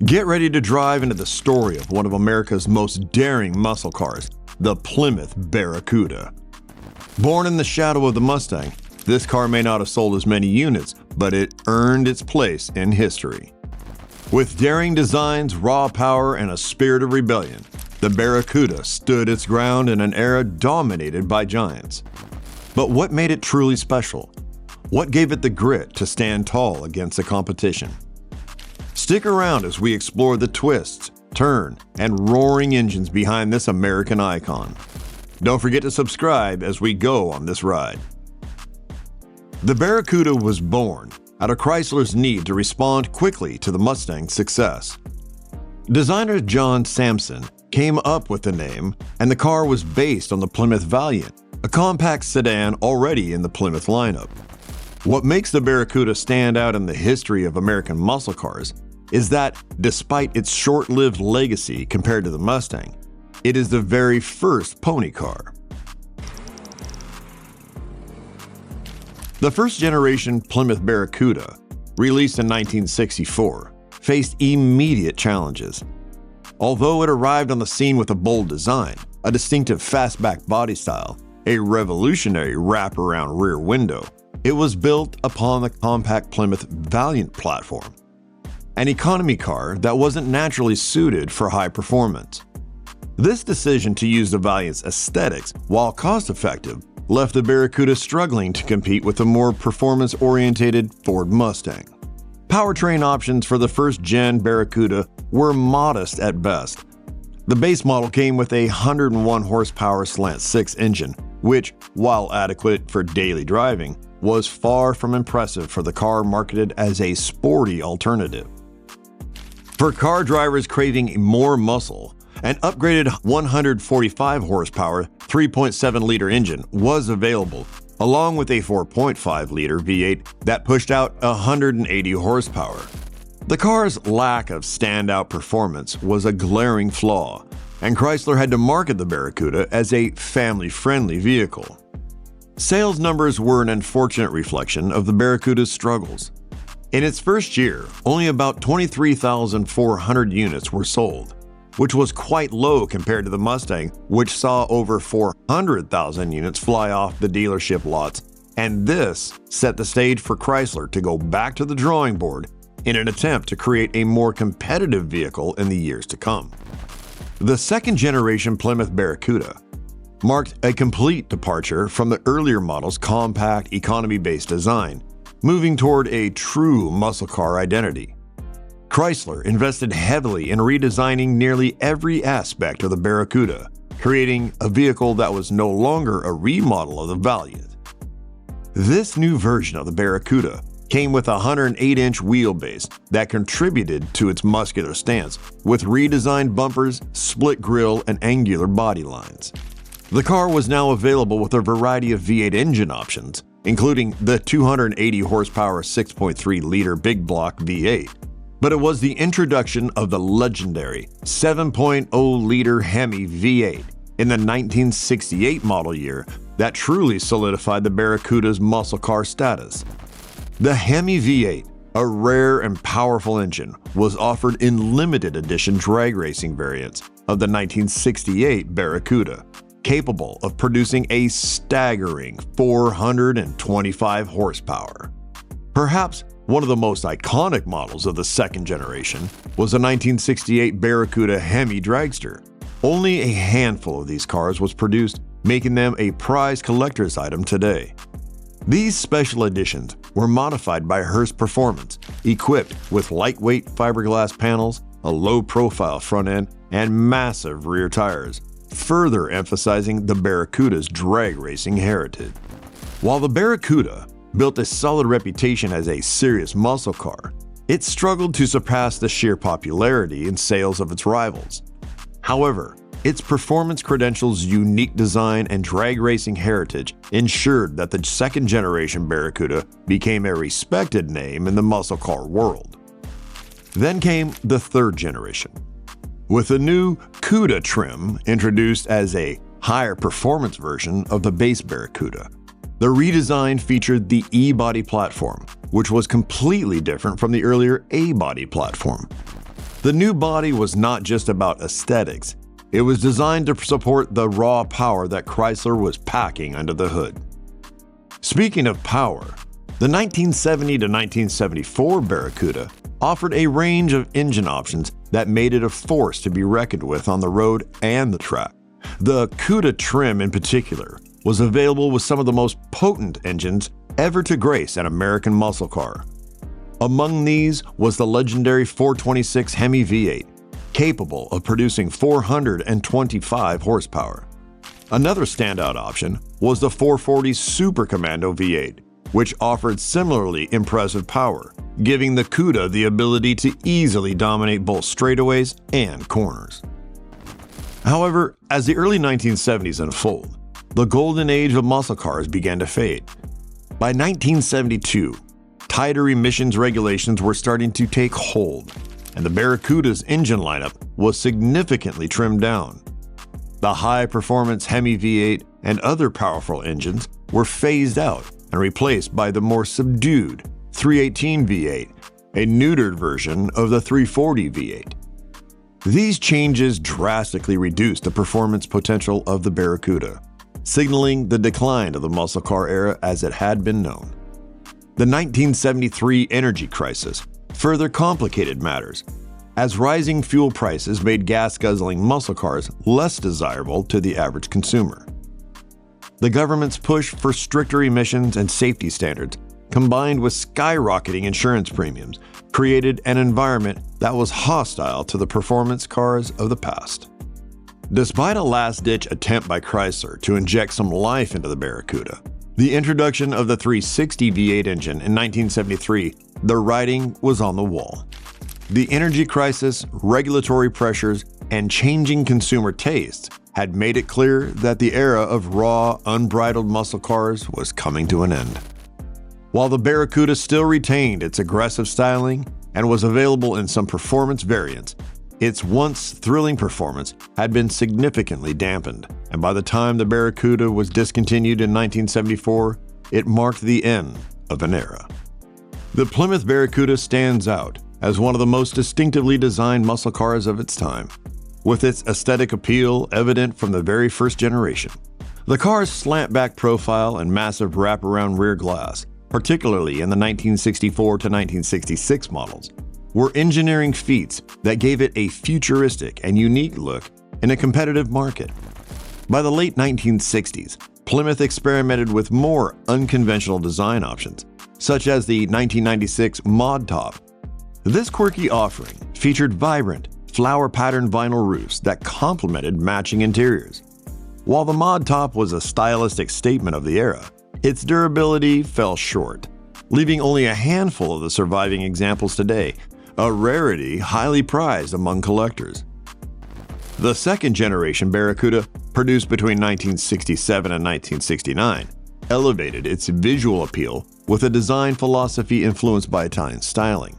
Get ready to drive into the story of one of America's most daring muscle cars, the Plymouth Barracuda. Born in the shadow of the Mustang, this car may not have sold as many units, but it earned its place in history. With daring designs, raw power, and a spirit of rebellion, the Barracuda stood its ground in an era dominated by giants. But what made it truly special? What gave it the grit to stand tall against the competition? Stick around as we explore the twists, turn, and roaring engines behind this American icon. Don't forget to subscribe as we go on this ride. The Barracuda was born out of Chrysler's need to respond quickly to the Mustang's success. Designer John Sampson came up with the name, and the car was based on the Plymouth Valiant, a compact sedan already in the Plymouth lineup. What makes the Barracuda stand out in the history of American muscle cars is that, despite its short-lived legacy compared to the Mustang, it is the very first pony car. The first-generation Plymouth Barracuda, released in 1964, faced immediate challenges. Although it arrived on the scene with a bold design, a distinctive fastback body style, a revolutionary wraparound rear window, it was built upon the compact Plymouth Valiant platform, an economy car that wasn't naturally suited for high performance. This decision to use the Valiant's aesthetics, while cost-effective, left the Barracuda struggling to compete with the more performance-oriented Ford Mustang. Powertrain options for the first-gen Barracuda were modest at best. The base model came with a 101 horsepower slant-6 engine, which, while adequate for daily driving, was far from impressive for the car marketed as a sporty alternative. For car drivers craving more muscle, an upgraded 145 horsepower 3.7-liter engine was available, along with a 4.5-liter V8 that pushed out 180 horsepower. The car's lack of standout performance was a glaring flaw, and Chrysler had to market the Barracuda as a family-friendly vehicle. Sales numbers were an unfortunate reflection of the Barracuda's struggles. In its first year, only about 23,400 units were sold, which was quite low compared to the Mustang, which saw over 400,000 units fly off the dealership lots, and this set the stage for Chrysler to go back to the drawing board in an attempt to create a more competitive vehicle in the years to come. The second-generation Plymouth Barracuda marked a complete departure from the earlier model's compact, economy-based design, moving toward a true muscle car identity. Chrysler invested heavily in redesigning nearly every aspect of the Barracuda, creating a vehicle that was no longer a remodel of the Valiant. This new version of the Barracuda came with a 108-inch wheelbase that contributed to its muscular stance, with redesigned bumpers, split grille, and angular body lines. The car was now available with a variety of V8 engine options, including the 280 horsepower 6.3-liter big block V8. But it was the introduction of the legendary 7.0-liter Hemi V8 in the 1968 model year that truly solidified the Barracuda's muscle car status. The Hemi V8, a rare and powerful engine, was offered in limited edition drag racing variants of the 1968 Barracuda, capable of producing a staggering 425 horsepower. Perhaps one of the most iconic models of the second generation was the 1968 Barracuda Hemi Dragster. Only a handful of these cars was produced, making them a prized collector's item today. These special editions were modified by Hearst Performance, equipped with lightweight fiberglass panels, a low-profile front end, and massive rear tires, further emphasizing the Barracuda's drag racing heritage. While the Barracuda built a solid reputation as a serious muscle car, it struggled to surpass the sheer popularity and sales of its rivals. However, its performance credentials, unique design, and drag racing heritage ensured that the second-generation Barracuda became a respected name in the muscle car world. Then came the third generation, with a new CUDA trim introduced as a higher performance version of the base Barracuda. The redesign featured the E-body platform, which was completely different from the earlier A-body platform. The new body was not just about aesthetics. It was designed to support the raw power that Chrysler was packing under the hood. Speaking of power, the 1970 to 1974 Barracuda offered a range of engine options that made it a force to be reckoned with on the road and the track. The Cuda trim in particular was available with some of the most potent engines ever to grace an American muscle car. Among these was the legendary 426 Hemi V8, capable of producing 425 horsepower. Another standout option was the 440 Super Commando V8, which offered similarly impressive power, giving the Cuda the ability to easily dominate both straightaways and corners. However, as the early 1970s unfold, the golden age of muscle cars began to fade. By 1972, tighter emissions regulations were starting to take hold, and the Barracuda's engine lineup was significantly trimmed down. The high-performance Hemi V8 and other powerful engines were phased out and replaced by the more subdued 318 V8, a neutered version of the 340 V8. These changes drastically reduced the performance potential of the Barracuda, signaling the decline of the muscle car era as it had been known. The 1973 energy crisis further complicated matters, as rising fuel prices made gas-guzzling muscle cars less desirable to the average consumer. The government's push for stricter emissions and safety standards, combined with skyrocketing insurance premiums, created an environment that was hostile to the performance cars of the past. Despite a last-ditch attempt by Chrysler to inject some life into the Barracuda, the introduction of the 360 V8 engine in 1973, the writing was on the wall. The energy crisis, regulatory pressures, and changing consumer tastes had made it clear that the era of raw, unbridled muscle cars was coming to an end. While the Barracuda still retained its aggressive styling and was available in some performance variants, its once thrilling performance had been significantly dampened, and by the time the Barracuda was discontinued in 1974, it marked the end of an era. The Plymouth Barracuda stands out as one of the most distinctively designed muscle cars of its time, with its aesthetic appeal evident from the very first generation. The car's slant-back profile and massive wraparound rear glass, particularly in the 1964 to 1966 models, were engineering feats that gave it a futuristic and unique look in a competitive market. By the late 1960s, Plymouth experimented with more unconventional design options, such as the 1996 Mod Top. This quirky offering featured vibrant, flower-patterned vinyl roofs that complemented matching interiors. While the Mod Top was a stylistic statement of the era, its durability fell short, leaving only a handful of the surviving examples today, a rarity highly prized among collectors. The second-generation Barracuda, produced between 1967 and 1969, elevated its visual appeal with a design philosophy influenced by Italian styling.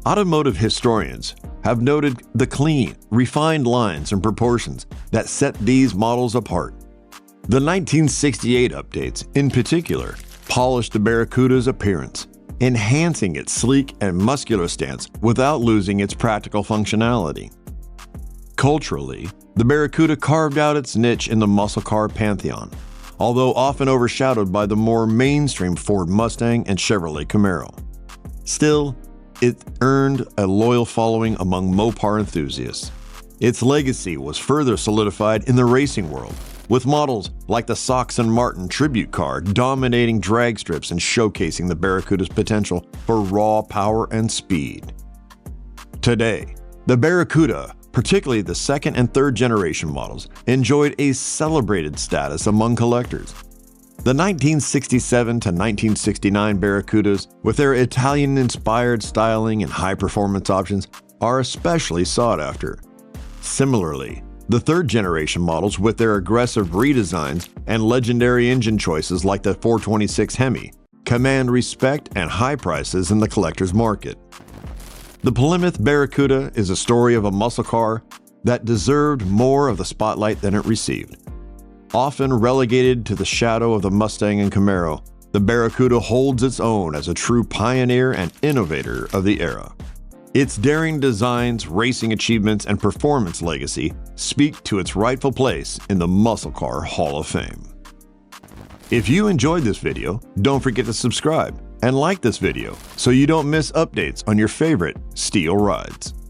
Automotive historians have noted the clean, refined lines and proportions that set these models apart. The 1968 updates, in particular, polished the Barracuda's appearance, enhancing its sleek and muscular stance without losing its practical functionality. Culturally, the Barracuda carved out its niche in the muscle car pantheon, although often overshadowed by the more mainstream Ford Mustang and Chevrolet Camaro. Still, it earned a loyal following among Mopar enthusiasts. Its legacy was further solidified in the racing world, with models like the Sox and Martin tribute car dominating drag strips and showcasing the Barracuda's potential for raw power and speed. Today, the Barracuda, particularly the second and third generation models, enjoyed a celebrated status among collectors. The 1967 to 1969 Barracudas, with their Italian-inspired styling and high-performance options, are especially sought after. Similarly, the third-generation models, with their aggressive redesigns and legendary engine choices like the 426 Hemi, command respect and high prices in the collector's market. The Plymouth Barracuda is a story of a muscle car that deserved more of the spotlight than it received. Often relegated to the shadow of the Mustang and Camaro, the Barracuda holds its own as a true pioneer and innovator of the era. Its daring designs, racing achievements, and performance legacy speak to its rightful place in the Muscle Car Hall of Fame. If you enjoyed this video, don't forget to subscribe and like this video so you don't miss updates on your favorite SteelRides.